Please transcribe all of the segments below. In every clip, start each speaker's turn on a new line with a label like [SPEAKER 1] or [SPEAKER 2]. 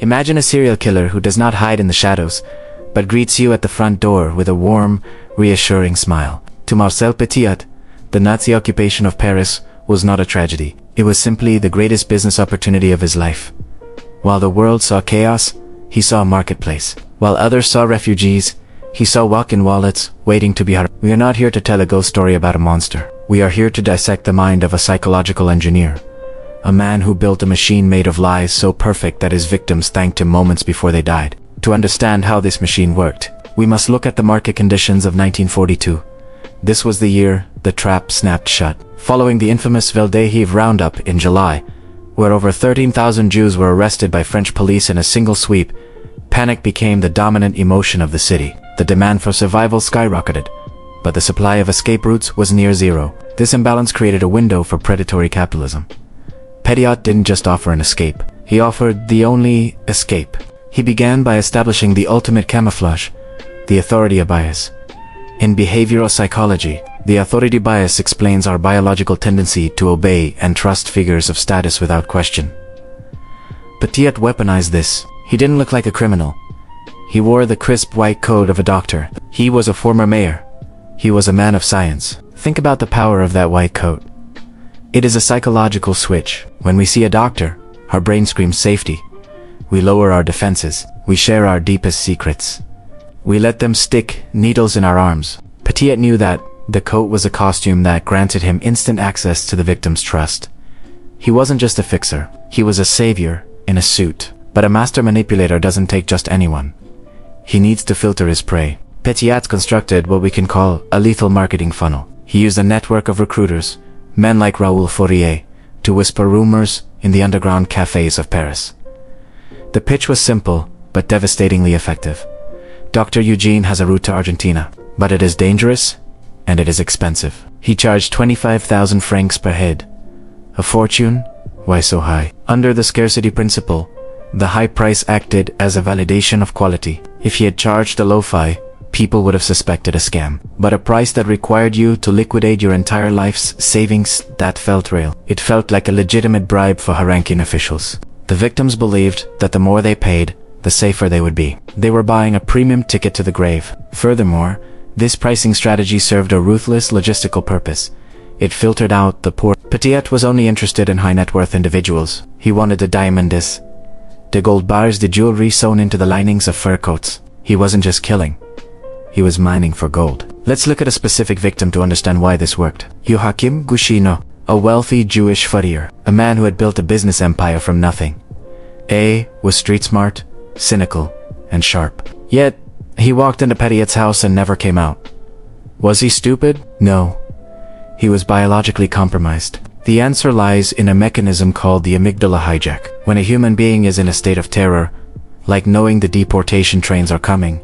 [SPEAKER 1] Imagine a serial killer who does not hide in the shadows, but greets you at the front door with a warm, reassuring smile. To Marcel Petiot, the Nazi occupation of Paris was not a tragedy. It was simply the greatest business opportunity of his life. While the world saw chaos, he saw a marketplace. While others saw refugees, he saw walk-in wallets waiting to be harvested. We are not here to tell a ghost story about a monster. We are here to dissect the mind of a psychological engineer. A man who built a machine made of lies so perfect that his victims thanked him moments before they died. To understand how this machine worked, we must look at the market conditions of 1942. This was the year the trap snapped shut. Following the infamous Veldehiv roundup in July, where over 13,000 Jews were arrested by French police in a single sweep, panic became the dominant emotion of the city. The demand for survival skyrocketed, but the supply of escape routes was near zero. This imbalance created a window for predatory capitalism. Petiot didn't just offer an escape, he offered the only escape. He began by establishing the ultimate camouflage, the authority bias. In behavioral psychology, the authority bias explains our biological tendency to obey and trust figures of status without question. Petiot weaponized this. He didn't look like a criminal. He wore the crisp white coat of a doctor. He was a former mayor. He was a man of science. Think about the power of that white coat. It is a psychological switch. When we see a doctor, our brain screams safety. We lower our defenses. We share our deepest secrets. We let them stick needles in our arms. Petiot knew that the coat was a costume that granted him instant access to the victim's trust. He wasn't just a fixer. He was a savior in a suit. But a master manipulator doesn't take just anyone. He needs to filter his prey. Petiot constructed what we can call a lethal marketing funnel. He used a network of recruiters, men like René Floriot, to whisper rumors in the underground cafes of Paris. The pitch was simple, but devastatingly effective. Dr. Eugene has a route to Argentina, but it is dangerous, and it is expensive. He charged 25,000 francs per head. A fortune? Why so high? Under the Scarcity Principle, the high price acted as a validation of quality. If he had charged a lo-fi, people would have suspected a scam. But a price that required you to liquidate your entire life's savings, that felt real. It felt like a legitimate bribe for high-ranking officials. The victims believed that the more they paid, the safer they would be. They were buying a premium ticket to the grave. Furthermore, this pricing strategy served a ruthless logistical purpose. It filtered out the poor. Petiot was only interested in high-net-worth individuals. He wanted the diamonds, the gold bars, the jewelry sewn into the linings of fur coats. He wasn't just killing. He was mining for gold. Let's look at a specific victim to understand why this worked. Joachim Gushino, a wealthy Jewish furrier, a man who had built a business empire from nothing. A was street smart, cynical, and sharp. Yet, he walked into Petiot's house and never came out. Was he stupid? No. He was biologically compromised. The answer lies in a mechanism called the amygdala hijack. When a human being is in a state of terror, like knowing the deportation trains are coming,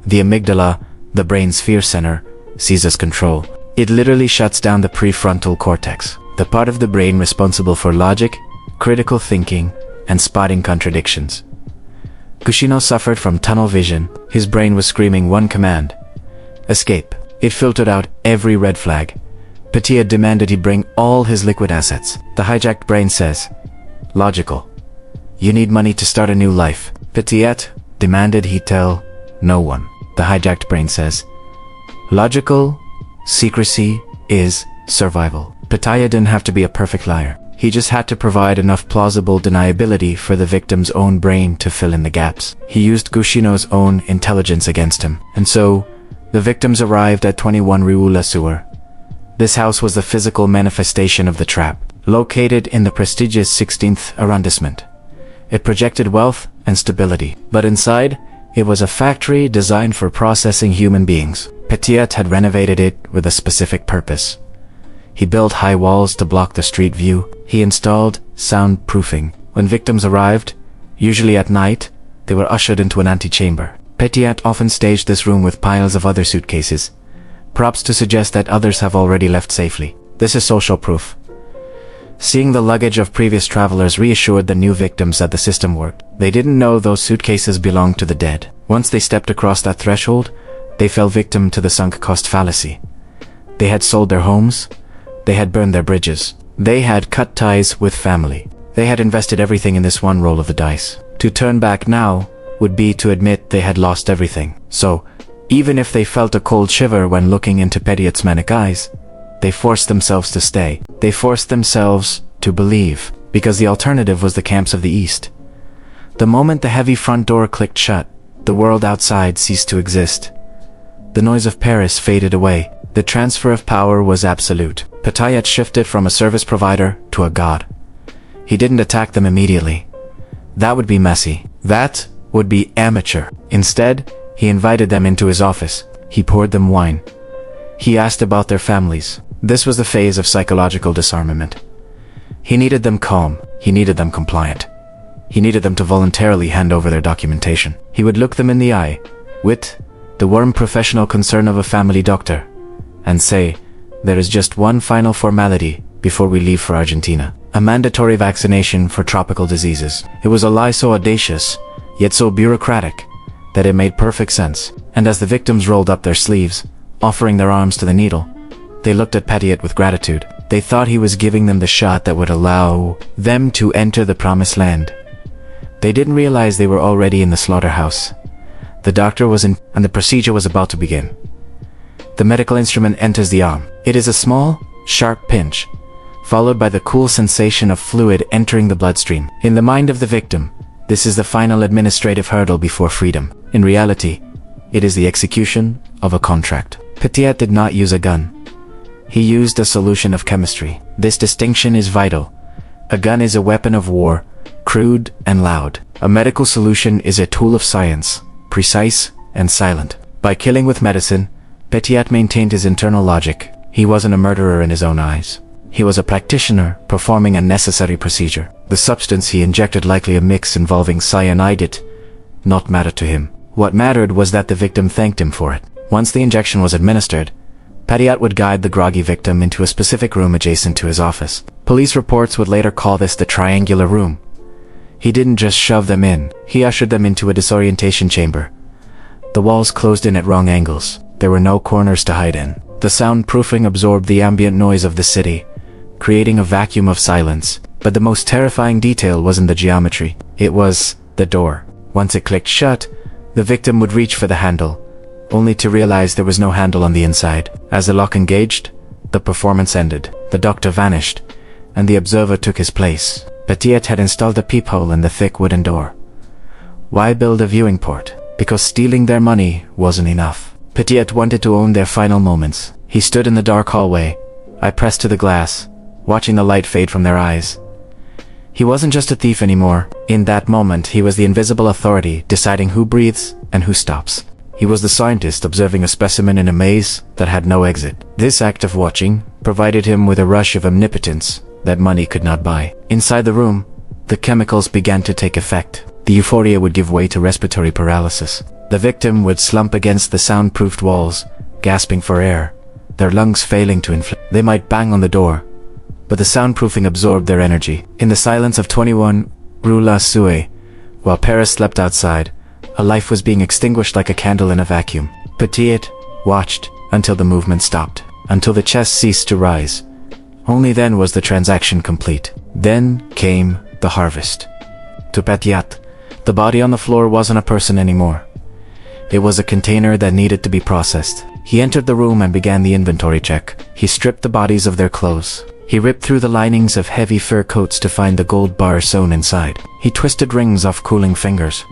[SPEAKER 1] the amygdala, the brain's fear center, seizes control. It literally shuts down the prefrontal cortex, the part of the brain responsible for logic, critical thinking, and spotting contradictions. Gushino suffered from tunnel vision. His brain was screaming one command: escape. It filtered out every red flag. Petiot demanded he bring all his liquid assets. The hijacked brain says, logical. You need money to start a new life. Petiot demanded he tell no one. The hijacked brain says, logical, secrecy is survival. Petiot didn't have to be a perfect liar. He just had to provide enough plausible deniability for the victim's own brain to fill in the gaps. He used Gushino's own intelligence against him. And so, the victims arrived at 21 Rue La Sewer. This house was the physical manifestation of the trap, located in the prestigious 16th arrondissement. It projected wealth and stability, but inside, it was a factory designed for processing human beings. Petiot had renovated it with a specific purpose. He built high walls to block the street view. He installed soundproofing. When victims arrived, usually at night, they were ushered into an antechamber. Petiot often staged this room with piles of other suitcases, props to suggest that others have already left safely. This is social proof. Seeing the luggage of previous travelers reassured the new victims that the system worked. They didn't know those suitcases belonged to the dead. Once they stepped across that threshold, they fell victim to the sunk cost fallacy. They had sold their homes. They had burned their bridges. They had cut ties with family. They had invested everything in this one roll of the dice. To turn back now would be to admit they had lost everything. So, even if they felt a cold shiver when looking into Petiot's manic eyes, they forced themselves to stay. They forced themselves to believe, because the alternative was the camps of the East. The moment the heavy front door clicked shut, the world outside ceased to exist. The noise of Paris faded away. The transfer of power was absolute. Petiot shifted from a service provider to a god. He didn't attack them immediately. That would be messy. That would be amateur. Instead, he invited them into his office. He poured them wine. He asked about their families. This was the phase of psychological disarmament. He needed them calm. He needed them compliant. He needed them to voluntarily hand over their documentation. He would look them in the eye, with the warm professional concern of a family doctor, and say, "There is just one final formality before we leave for Argentina. A mandatory vaccination for tropical diseases." It was a lie so audacious, yet so bureaucratic, that it made perfect sense. And as the victims rolled up their sleeves, offering their arms to the needle, they looked at Petiot with gratitude. They thought he was giving them the shot that would allow them to enter the promised land. They didn't realize they were already in the slaughterhouse. The doctor was in, and the procedure was about to begin. The medical instrument enters the arm. It is a small, sharp pinch, followed by the cool sensation of fluid entering the bloodstream. In the mind of the victim, this is the final administrative hurdle before freedom. In reality, it is the execution of a contract. Petiot did not use a gun. He used a solution of chemistry. This distinction is vital. A gun is a weapon of war, crude and loud. A medical solution is a tool of science, precise and silent. By killing with medicine, Petiot maintained his internal logic. He wasn't a murderer in his own eyes. He was a practitioner performing a necessary procedure. The substance he injected, likely a mix involving cyanide, did not matter to him. What mattered was that the victim thanked him for it. Once the injection was administered, Petiot would guide the groggy victim into a specific room adjacent to his office. Police reports would later call this the triangular room. He didn't just shove them in, he ushered them into a disorientation chamber. The walls closed in at wrong angles. There were no corners to hide in. The soundproofing absorbed the ambient noise of the city, creating a vacuum of silence. But the most terrifying detail wasn't the geometry. It was the door. Once it clicked shut, the victim would reach for the handle, only to realize there was no handle on the inside. As the lock engaged, the performance ended. The doctor vanished, and the observer took his place. Petiot had installed a peephole in the thick wooden door. Why build a viewing port? Because stealing their money wasn't enough. Petiot wanted to own their final moments. He stood in the dark hallway, eye pressed to the glass, watching the light fade from their eyes. He wasn't just a thief anymore. In that moment, he was the invisible authority, deciding who breathes and who stops. He was the scientist observing a specimen in a maze that had no exit. This act of watching provided him with a rush of omnipotence that money could not buy. Inside the room, the chemicals began to take effect. The euphoria would give way to respiratory paralysis. The victim would slump against the soundproofed walls, gasping for air, their lungs failing to inflate. They might bang on the door, but the soundproofing absorbed their energy. In the silence of 21 Rue La Suée, while Paris slept outside, a life was being extinguished like a candle in a vacuum. Petiot watched until the movement stopped, until the chest ceased to rise. Only then was the transaction complete. Then came the harvest. To Petiot, the body on the floor wasn't a person anymore. It was a container that needed to be processed. He entered the room and began the inventory check. He stripped the bodies of their clothes. He ripped through the linings of heavy fur coats to find the gold bar sewn inside. He twisted rings off cooling fingers.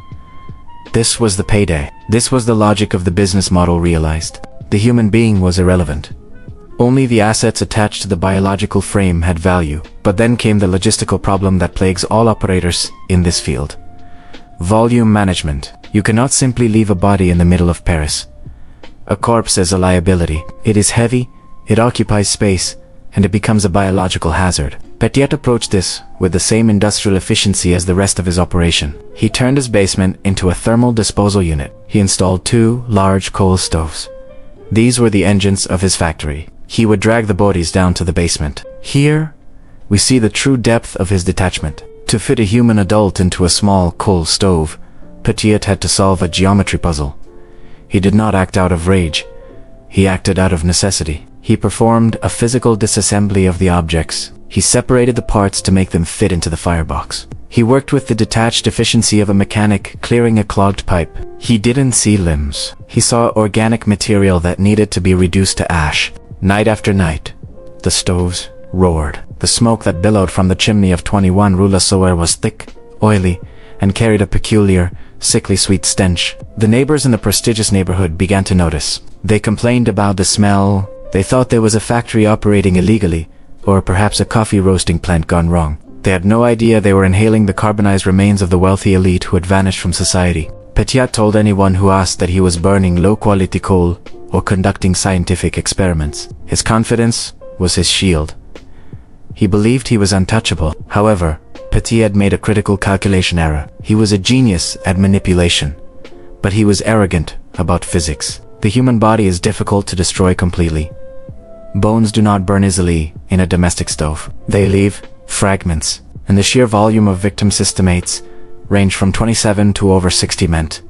[SPEAKER 1] This was the payday. This was the logic of the business model realized. The human being was irrelevant. Only the assets attached to the biological frame had value. But then came the logistical problem that plagues all operators in this field. Volume management. You cannot simply leave a body in the middle of Paris. A corpse is a liability. It is heavy, it occupies space, and it becomes a biological hazard. Petiot approached this with the same industrial efficiency as the rest of his operation. He turned his basement into a thermal disposal unit. He installed 2 large coal stoves. These were the engines of his factory. He would drag the bodies down to the basement. Here, we see the true depth of his detachment. To fit a human adult into a small coal stove, Petiot had to solve a geometry puzzle. He did not act out of rage. He acted out of necessity. He performed a physical disassembly of the objects. He separated the parts to make them fit into the firebox. He worked with the detached efficiency of a mechanic clearing a clogged pipe. He didn't see limbs. He saw organic material that needed to be reduced to ash. Night after night, the stoves roared. The smoke that billowed from the chimney of 21 Rue La Sauer was thick, oily, and carried a peculiar, sickly sweet stench. The neighbors in the prestigious neighborhood began to notice. They complained about the smell. They thought there was a factory operating illegally, or perhaps a coffee roasting plant gone wrong. They had no idea they were inhaling the carbonized remains of the wealthy elite who had vanished from society. Petiot told anyone who asked that he was burning low-quality coal or conducting scientific experiments. His confidence was his shield. He believed he was untouchable. However, Petiot made a critical calculation error. He was a genius at manipulation, but he was arrogant about physics. The human body is difficult to destroy completely. Bones do not burn easily in a domestic stove. They leave fragments, and the sheer volume of victim systemates ranged from 27 to over 60 meant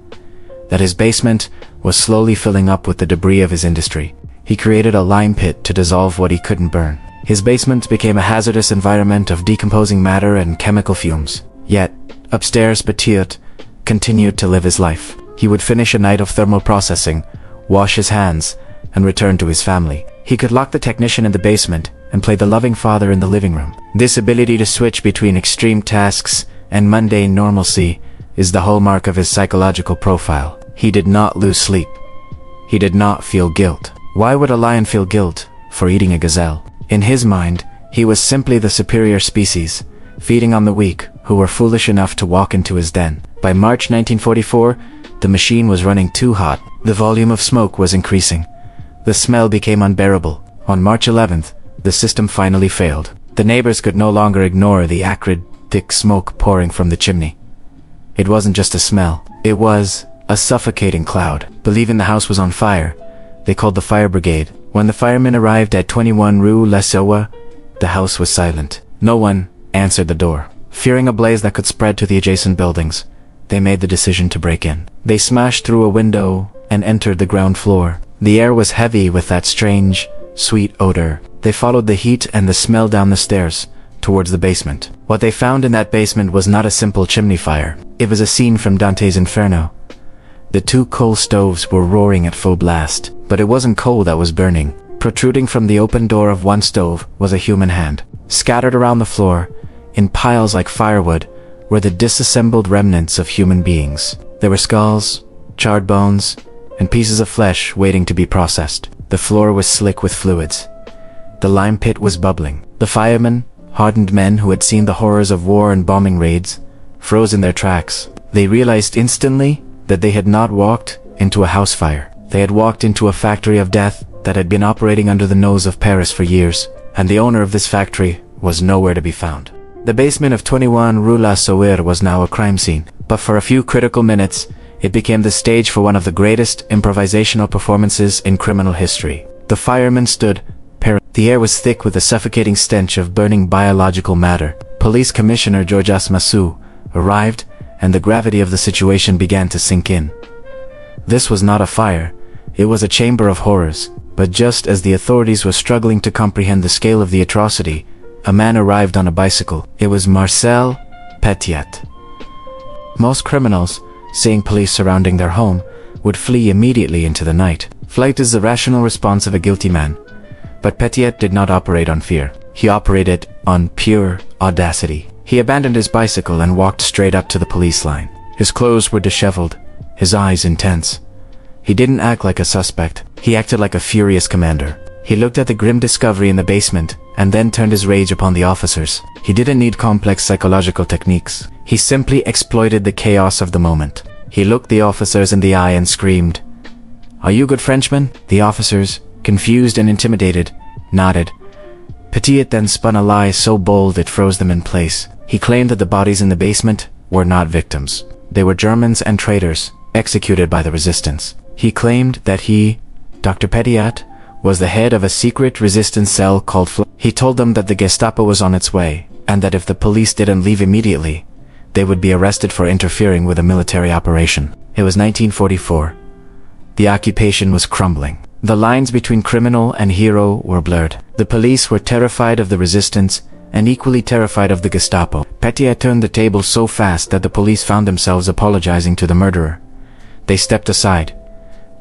[SPEAKER 1] that his basement was slowly filling up with the debris of his industry. He created a lime pit to dissolve what he couldn't burn. His basement became a hazardous environment of decomposing matter and chemical fumes. Yet, upstairs Petiot continued to live his life. He would finish a night of thermal processing, wash his hands, and return to his family. He could lock the technician in the basement and play the loving father in the living room. This ability to switch between extreme tasks and mundane normalcy is the hallmark of his psychological profile. He did not lose sleep. He did not feel guilt. Why would a lion feel guilt for eating a gazelle? In his mind, he was simply the superior species, feeding on the weak who were foolish enough to walk into his den. By March 1944, the machine was running too hot. The volume of smoke was increasing. The smell became unbearable. On March 11th, the system finally failed. The neighbors could no longer ignore the acrid, thick smoke pouring from the chimney. It wasn't just a smell. It was a suffocating cloud. Believing the house was on fire, they called the fire brigade. When the firemen arrived at 21 Rue La Sauer, the house was silent. No one answered the door. Fearing a blaze that could spread to the adjacent buildings, they made the decision to break in. They smashed through a window and entered the ground floor. The air was heavy with that strange, sweet odor. They followed the heat and the smell down the stairs towards the basement. What they found in that basement was not a simple chimney fire. It was a scene from Dante's Inferno. The two coal stoves were roaring at full blast, but it wasn't coal that was burning. Protruding from the open door of one stove was a human hand. Scattered around the floor, in piles like firewood, were the disassembled remnants of human beings. There were skulls, charred bones, and pieces of flesh waiting to be processed. The floor was slick with fluids. The lime pit was bubbling. The firemen, hardened men who had seen the horrors of war and bombing raids, froze in their tracks. They realized instantly that they had not walked into a house fire. They had walked into a factory of death that had been operating under the nose of Paris for years, and the owner of this factory was nowhere to be found. The basement of 21 Rue La Sauer was now a crime scene, but for a few critical minutes, it became the stage for one of the greatest improvisational performances in criminal history. The firemen stood. The air was thick with the suffocating stench of burning biological matter. Police Commissioner Georges Massou arrived, and the gravity of the situation began to sink in. This was not a fire, it was a chamber of horrors. But just as the authorities were struggling to comprehend the scale of the atrocity, a man arrived on a bicycle. It was Marcel Petiot. Most criminals, seeing police surrounding their home, would flee immediately into the night. Flight is the rational response of a guilty man. But Petiot did not operate on fear. He operated on pure audacity. He abandoned his bicycle and walked straight up to the police line. His clothes were disheveled, his eyes intense. He didn't act like a suspect. He acted like a furious commander. He looked at the grim discovery in the basement and then turned his rage upon the officers. He didn't need complex psychological techniques. He simply exploited the chaos of the moment. He looked the officers in the eye and screamed, "Are you good Frenchmen?" The officers, confused and intimidated, nodded. Petiot then spun a lie so bold it froze them in place. He claimed that the bodies in the basement were not victims. They were Germans and traitors, executed by the resistance. He claimed that he, Dr. Petiot, was the head of a secret resistance cell called Fly. He told them that the Gestapo was on its way, and that if the police didn't leave immediately, they would be arrested for interfering with a military operation. It was 1944. The occupation was crumbling. The lines between criminal and hero were blurred. The police were terrified of the resistance, and equally terrified of the Gestapo. Petiot turned the table so fast that the police found themselves apologizing to the murderer. They stepped aside.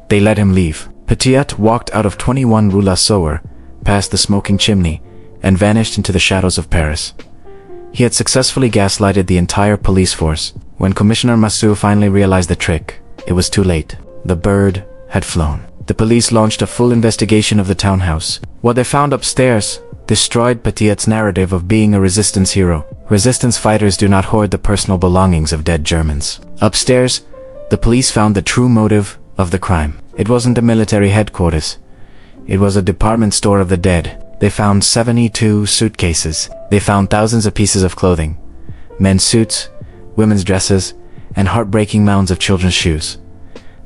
[SPEAKER 1] They let him leave. Petiot walked out of 21 Rue La Sauer, past the smoking chimney, and vanished into the shadows of Paris. He had successfully gaslighted the entire police force. When Commissioner Massou finally realized the trick, it was too late. The bird had flown. The police launched a full investigation of the townhouse. What they found upstairs destroyed Petiot's narrative of being a resistance hero. Resistance fighters do not hoard the personal belongings of dead Germans. Upstairs, the police found the true motive of the crime. It wasn't a military headquarters. It was a department store of the dead. They found 72 suitcases. They found thousands of pieces of clothing, men's suits, women's dresses, and heartbreaking mounds of children's shoes.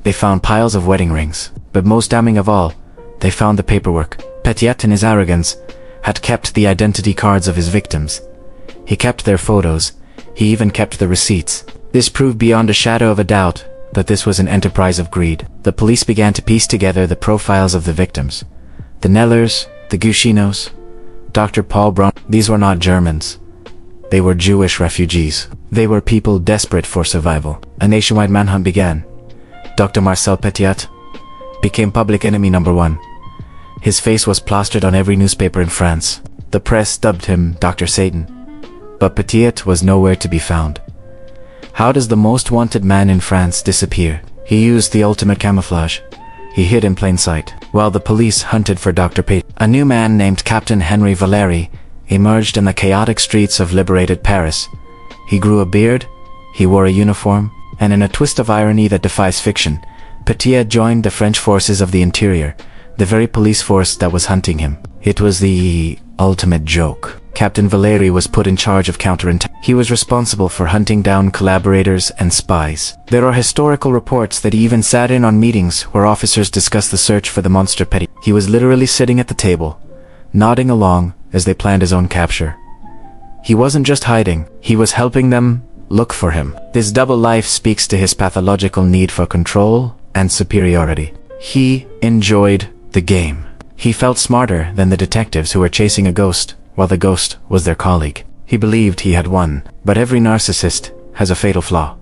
[SPEAKER 1] They found piles of wedding rings. But most damning of all, they found the paperwork. Petiot, in his arrogance, had kept the identity cards of his victims. He kept their photos. He even kept the receipts. This proved beyond a shadow of a doubt that this was an enterprise of greed. The police began to piece together the profiles of the victims. The Knellers, the Gushinos, Dr. Paul Braun. These were not Germans. They were Jewish refugees. They were people desperate for survival. A nationwide manhunt began. Dr. Marcel Petiot became public enemy number 1. His face was plastered on every newspaper in France. The press dubbed him Dr. Satan. But Petiot was nowhere to be found. How does the most wanted man in France disappear? He used the ultimate camouflage. He hid in plain sight, while the police hunted for Dr. Petiot. A new man named Captain Henry Valéry emerged in the chaotic streets of liberated Paris. He grew a beard, he wore a uniform, and in a twist of irony that defies fiction, Petiot joined the French forces of the interior, the very police force that was hunting him. It was the ultimate joke. Captain Valéry was put in charge of counterintelligence. He was responsible for hunting down collaborators and spies. There are historical reports that he even sat in on meetings where officers discussed the search for the monster Petiot. He was literally sitting at the table, nodding along as they planned his own capture. He wasn't just hiding, he was helping them look for him. This double life speaks to his pathological need for control and superiority. He enjoyed the game. He felt smarter than the detectives who were chasing a ghost, while the ghost was their colleague. He believed he had won, but every narcissist has a fatal flaw: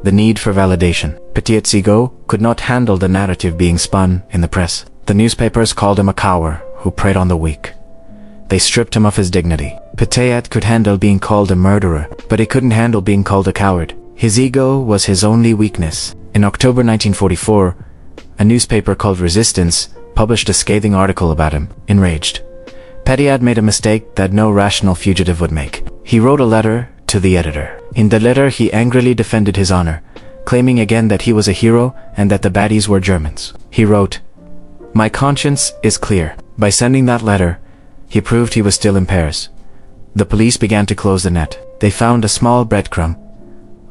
[SPEAKER 1] the need for validation. Petiot's ego could not handle the narrative being spun in the press. The newspapers called him a coward who preyed on the weak. They stripped him of his dignity. Petiot could handle being called a murderer, but he couldn't handle being called a coward. His ego was his only weakness. In October 1944, a newspaper called Resistance published a scathing article about him. Enraged, Petiot made a mistake that no rational fugitive would make. He wrote a letter to the editor. In the letter, he angrily defended his honor, claiming again that he was a hero and that the baddies were Germans. He wrote, "My conscience is clear." By sending that letter, he proved he was still in Paris. The police began to close the net. They found a small breadcrumb,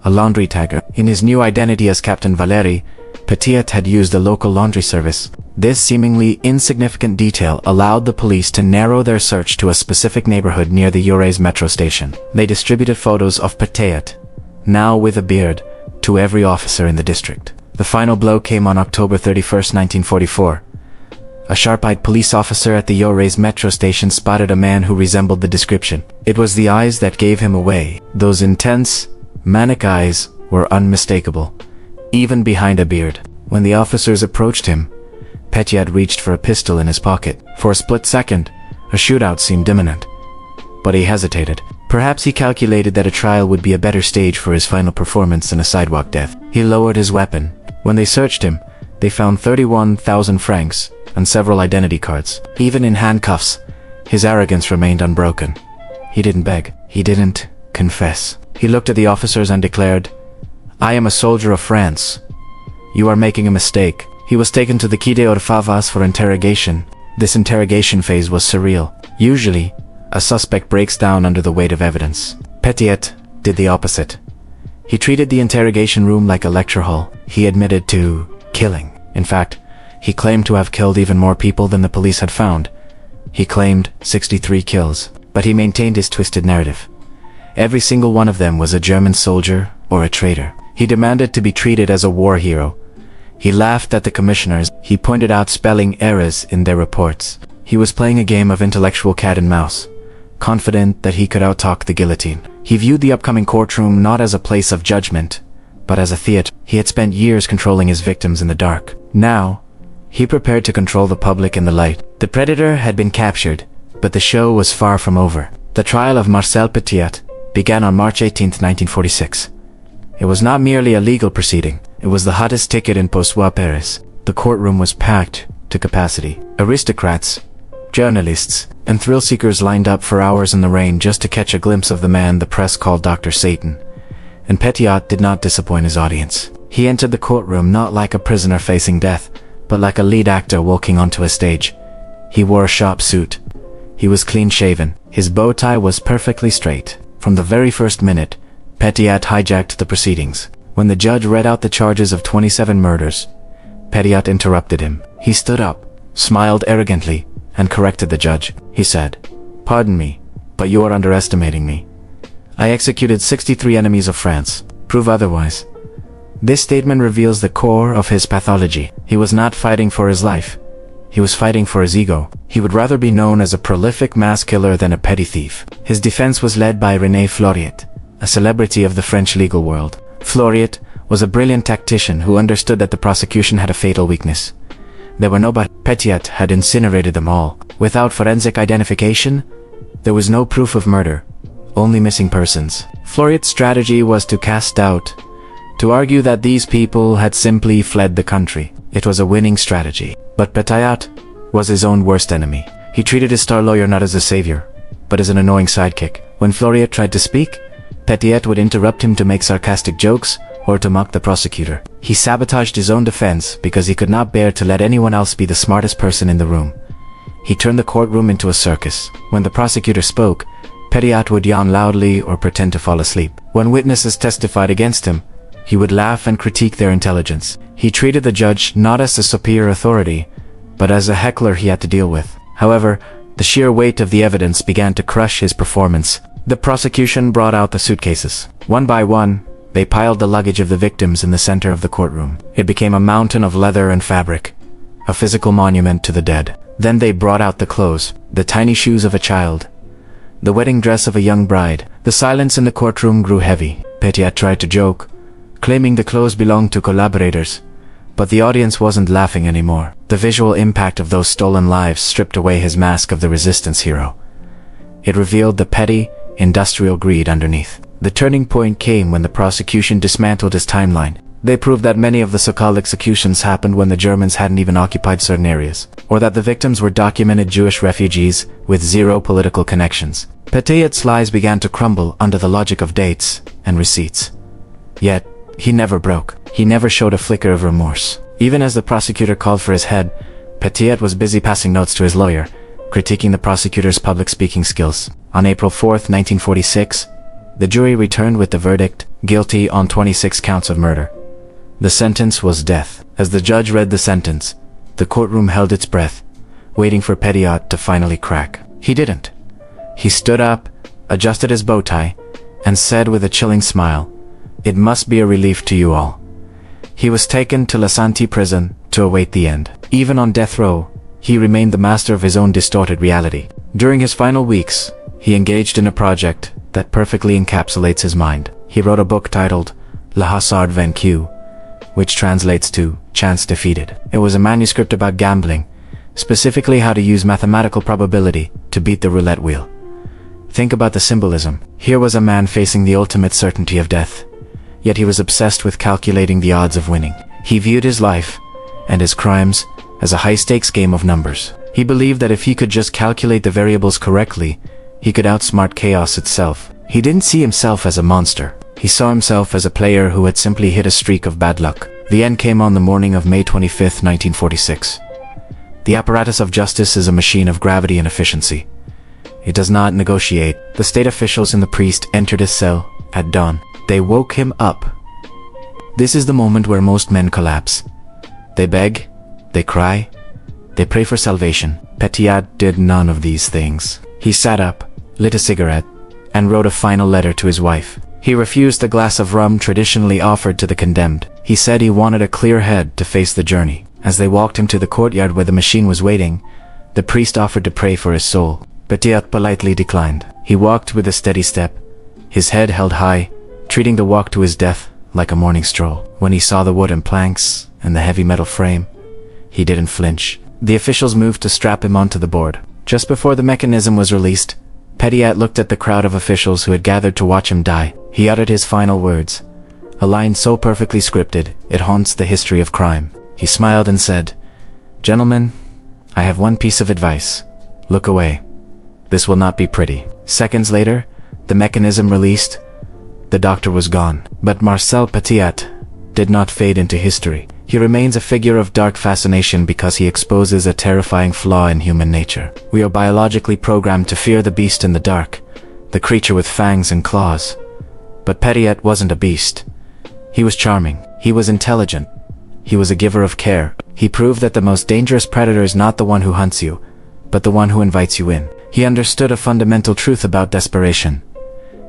[SPEAKER 1] a laundry tagger. In his new identity as Captain Valéry, Petiot had used a local laundry service. This seemingly insignificant detail allowed the police to narrow their search to a specific neighborhood near the Yorès metro station. They distributed photos of Petiot, now with a beard, to every officer in the district. The final blow came on October 31st, 1944. A sharp-eyed police officer at the Yorès metro station spotted a man who resembled the description. It was the eyes that gave him away. Those intense, manic eyes were unmistakable, even behind a beard. When the officers approached him, Petiot reached for a pistol in his pocket. For a split second, a shootout seemed imminent, but he hesitated. Perhaps he calculated that a trial would be a better stage for his final performance than a sidewalk death. He lowered his weapon. When they searched him, they found 31,000 francs and several identity cards. Even in handcuffs, his arrogance remained unbroken. He didn't beg. He didn't confess. He looked at the officers and declared, "I am a soldier of France. You are making a mistake." He was taken to the Quai des Orfèvres for interrogation. This interrogation phase was surreal. Usually, a suspect breaks down under the weight of evidence. Petiot did the opposite. He treated the interrogation room like a lecture hall. He admitted to killing. In fact, he claimed to have killed even more people than the police had found. He claimed 63 kills, but he maintained his twisted narrative. Every single one of them was a German soldier or a traitor. He demanded to be treated as a war hero. He laughed at the commissioners. He pointed out spelling errors in their reports. He was playing a game of intellectual cat and mouse. confident that he could outtalk the guillotine. He viewed the upcoming courtroom not as a place of judgment, but as a theater. He had spent years controlling his victims in the dark. Now, he prepared to control the public in the light. The predator had been captured, but the show was far from over. The trial of Marcel Petiot began on March 18, 1946. It was not merely a legal proceeding, it was the hottest ticket in post-war Paris. The courtroom was packed to capacity. Aristocrats, journalists, and thrill-seekers lined up for hours in the rain just to catch a glimpse of the man the press called Dr. Satan. And Petiot did not disappoint his audience. He entered the courtroom not like a prisoner facing death, but like a lead actor walking onto a stage. He wore a sharp suit. He was clean-shaven. His bow tie was perfectly straight. From the very first minute, Petiot hijacked the proceedings. When the judge read out the charges of 27 murders, Petiot interrupted him. He stood up, smiled arrogantly, and corrected the judge. He said, "Pardon me, but you are underestimating me. I executed 63 enemies of France. Prove otherwise." This statement reveals the core of his pathology. He was not fighting for his life. He was fighting for his ego. He would rather be known as a prolific mass killer than a petty thief. His defense was led by René Floriot, a celebrity of the French legal world. Floriot was a brilliant tactician who understood that the prosecution had a fatal weakness. There were no but. Petiot had incinerated them all. Without forensic identification, there was no proof of murder, only missing persons. Floriot's strategy was to cast doubt, to argue that these people had simply fled the country. It was a winning strategy. But Petiot was his own worst enemy. He treated his star lawyer not as a savior, but as an annoying sidekick. When Floriot tried to speak, Petiot would interrupt him to make sarcastic jokes or to mock the prosecutor. He sabotaged his own defense because he could not bear to let anyone else be the smartest person in the room. He turned the courtroom into a circus. When the prosecutor spoke, Petiot would yawn loudly or pretend to fall asleep. When witnesses testified against him, he would laugh and critique their intelligence. He treated the judge not as a superior authority, but as a heckler he had to deal with. However, the sheer weight of the evidence began to crush his performance. The prosecution brought out the suitcases. One by one, they piled the luggage of the victims in the center of the courtroom. It became a mountain of leather and fabric, a physical monument to the dead. Then they brought out the clothes, the tiny shoes of a child, the wedding dress of a young bride. The silence in the courtroom grew heavy. Petiot tried to joke, claiming the clothes belonged to collaborators, but the audience wasn't laughing anymore. The visual impact of those stolen lives stripped away his mask of the resistance hero. It revealed the petty, industrial greed underneath. The turning point came when the prosecution dismantled his timeline. They proved that many of the so-called executions happened when the Germans hadn't even occupied certain areas, or that the victims were documented Jewish refugees with zero political connections. Petiot's lies began to crumble under the logic of dates and receipts. Yet, he never broke. He never showed a flicker of remorse. Even as the prosecutor called for his head, Petiot was busy passing notes to his lawyer, critiquing the prosecutor's public speaking skills. On April 4, 1946, the jury returned with the verdict, guilty on 26 counts of murder. The sentence was death. As the judge read the sentence, the courtroom held its breath, waiting for Petiot to finally crack. He didn't. He stood up, adjusted his bow tie, and said with a chilling smile, "It must be a relief to you all." He was taken to La Santé prison to await the end. Even on death row, he remained the master of his own distorted reality. During his final weeks, he engaged in a project that perfectly encapsulates his mind. He wrote a book titled Le Hasard Vaincu, which translates to Chance Defeated. It was a manuscript about gambling, specifically how to use mathematical probability to beat the roulette wheel. Think about the symbolism. Here was a man facing the ultimate certainty of death, yet he was obsessed with calculating the odds of winning. He viewed his life and his crimes as a high-stakes game of numbers. He believed that if he could just calculate the variables correctly, he could outsmart chaos itself. He didn't see himself as a monster. He saw himself as a player who had simply hit a streak of bad luck. The end came on the morning of May 25, 1946. The apparatus of justice is a machine of gravity and efficiency. It does not negotiate. The state officials and the priest entered his cell at dawn. They woke him up. This is the moment where most men collapse. They beg, they cry, they pray for salvation. Petiot did none of these things. He sat up, lit a cigarette, and wrote a final letter to his wife. He refused the glass of rum traditionally offered to the condemned. He said he wanted a clear head to face the journey. As they walked him to the courtyard where the machine was waiting, the priest offered to pray for his soul. Petiot politely declined. He walked with a steady step, his head held high, treating the walk to his death like a morning stroll. When he saw the wooden planks and the heavy metal frame, he didn't flinch. The officials moved to strap him onto the board. Just before the mechanism was released, Petiot looked at the crowd of officials who had gathered to watch him die. He uttered his final words, a line so perfectly scripted, it haunts the history of crime. He smiled and said, "Gentlemen, I have one piece of advice. Look away. This will not be pretty." Seconds later, the mechanism released. The doctor was gone. But Marcel Petiot did not fade into history. He remains a figure of dark fascination because he exposes a terrifying flaw in human nature. We are biologically programmed to fear the beast in the dark, the creature with fangs and claws. But Petiot wasn't a beast. He was charming. He was intelligent. He was a giver of care. He proved that the most dangerous predator is not the one who hunts you, but the one who invites you in. He understood a fundamental truth about desperation.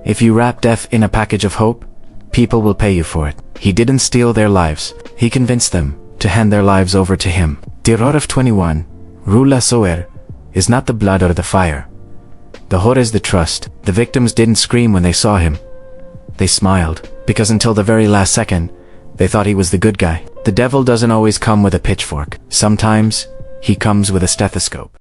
[SPEAKER 1] If you wrap death in a package of hope, people will pay you for it. He didn't steal their lives. He convinced them to hand their lives over to him. Terror of 21, Rue la Soeur, is not the blood or the fire. The horror is the trust. The victims didn't scream when they saw him. They smiled, because until the very last second, they thought he was the good guy. The devil doesn't always come with a pitchfork. Sometimes, he comes with a stethoscope.